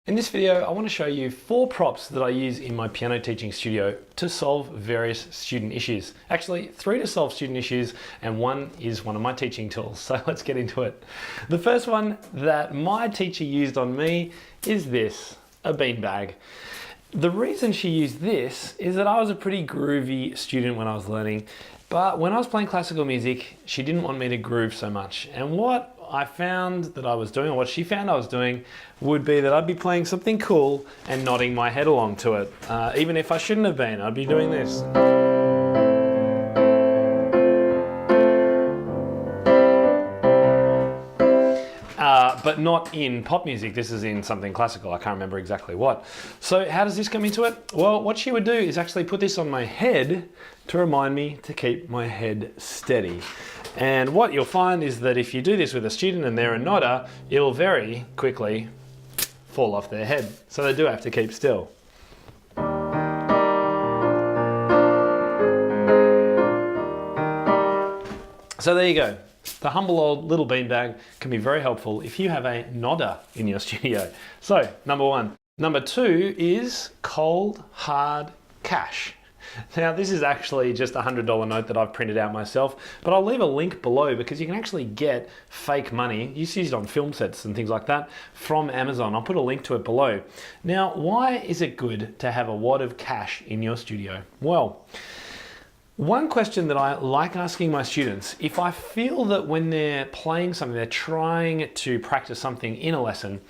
In this video, I want to show you 4 props that I use in my piano teaching studio to solve various student issues. Actually, 3 to solve student issues, and 1 is one of my teaching tools. So let's get into it. The first one that my teacher used on me is this, a beanbag. The reason she used this is that I was a pretty groovy student when I was learning, but when I was playing classical music, she didn't want me to groove so much. And what I found that I was doing, or what she found I was doing, would be that I'd be playing something cool and nodding my head along to it. Even if I shouldn't have been, I'd be doing this. But not in pop music, this is in something classical, I can't remember exactly what. So how does this come into it? Well, what she would do is actually put this on my head to remind me to keep my head steady. And what you'll find is that if you do this with a student and they're a nodder, it'll very quickly fall off their head. So they do have to keep still. So there you go. The humble old little beanbag can be very helpful if you have a nodder in your studio. So, number 1. Number 2 is cold, hard cash. Now, this is actually just a $100 note that I've printed out myself, but I'll leave a link below because you can actually get fake money. You see it on film sets and things like that from Amazon. I'll put a link to it below. Now, why is it good to have a wad of cash in your studio? Well, one question that I like asking my students, if I feel that when they're playing something, they're trying to practice something in a lesson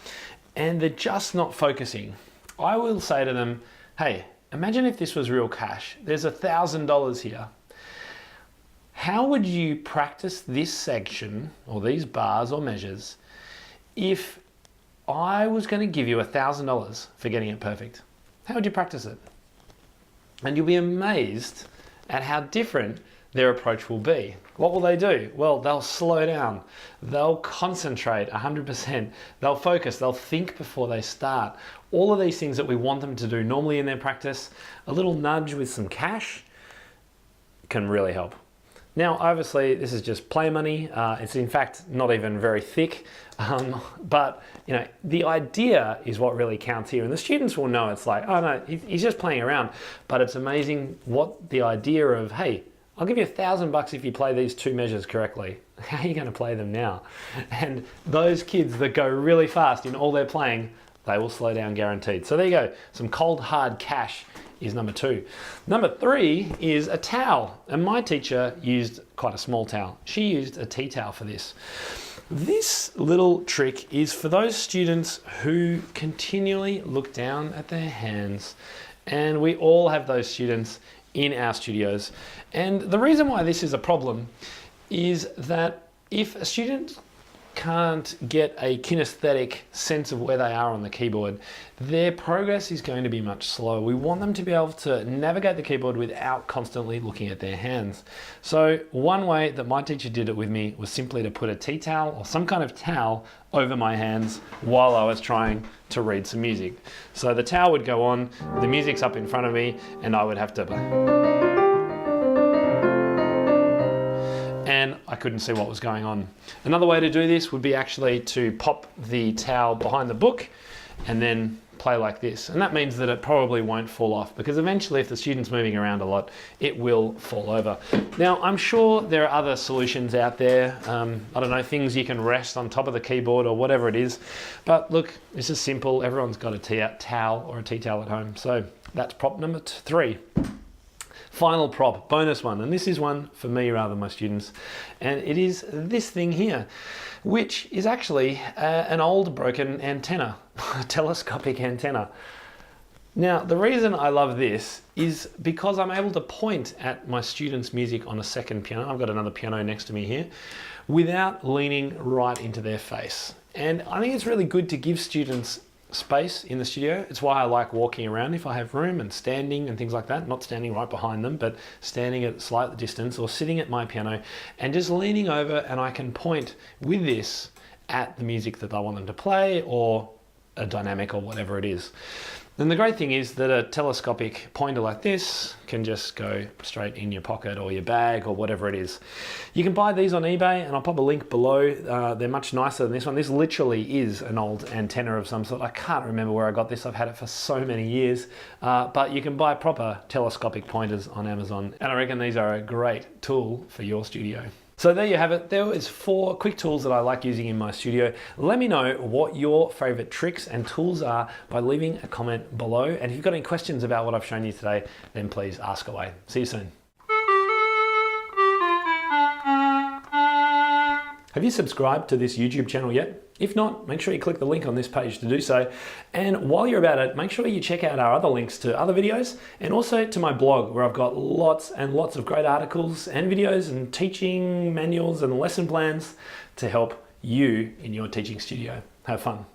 and they're just not focusing, I will say to them, hey, imagine if this was real cash. There's $1,000 here. How would you practice this section or these bars or measures if I was going to give you $1,000 for getting it perfect? How would you practice it? And you'll be amazed at how different their approach will be. What will they do? Well, they'll slow down. They'll concentrate 100%. They'll focus. They'll think before they start. All of these things that we want them to do normally in their practice, a little nudge with some cash can really help. Now, obviously, this is just play money. It's in fact not even very thick, but you know, the idea is what really counts here. And the students will know it's like, oh no, he's just playing around. But it's amazing what the idea of, hey, I'll give you $1,000 if you play these 2 measures correctly. How are you going to play them now? And those kids that go really fast in all their playing, they will slow down guaranteed. So there you go. Some cold hard cash is number 2. Number 3 is a towel. And my teacher used quite a small towel. She used a tea towel for this. This little trick is for those students who continually look down at their hands. And we all have those students in our studios. And the reason why this is a problem is that if a student can't get a kinesthetic sense of where they are on the keyboard, their progress is going to be much slower. We want them to be able to navigate the keyboard without constantly looking at their hands. So one way that my teacher did it with me was simply to put a tea towel or some kind of towel over my hands while I was trying to read some music. So the towel would go on, the music's up in front of me, and I would have to... and I couldn't see what was going on. Another way to do this would be actually to pop the towel behind the book and then play like this. And that means that it probably won't fall off because eventually if the student's moving around a lot, it will fall over. Now, I'm sure there are other solutions out there. I don't know, things you can rest on top of the keyboard or whatever it is. But look, this is simple. Everyone's got a towel or a tea towel at home. So that's prop number 3. Final prop, bonus one, and this is one for me rather than my students, and it is this thing here, which is actually an old broken antenna, a telescopic antenna. Now, the reason I love this is because I'm able to point at my students' music on a second piano. I've got another piano next to me here, without leaning right into their face. And I think it's really good to give students space in the studio. It's why I like walking around if I have room and standing and things like that, not standing right behind them, but standing at a slight distance or sitting at my piano and just leaning over, and I can point with this at the music that I want them to play or a dynamic or whatever it is. And the great thing is that a telescopic pointer like this can just go straight in your pocket or your bag or whatever it is. You can buy these on eBay, and I'll pop a link below. They're much nicer than this one. This literally is an old antenna of some sort. I can't remember where I got this. I've had it for so many years. But you can buy proper telescopic pointers on Amazon. And I reckon these are a great tool for your studio. So there you have it. There is 4 quick tools that I like using in my studio. Let me know what your favorite tricks and tools are by leaving a comment below. And if you've got any questions about what I've shown you today, then please ask away. See you soon. Have you subscribed to this YouTube channel yet? If not, make sure you click the link on this page to do so. And while you're about it, make sure you check out our other links to other videos and also to my blog, where I've got lots and lots of great articles and videos and teaching manuals and lesson plans to help you in your teaching studio. Have fun.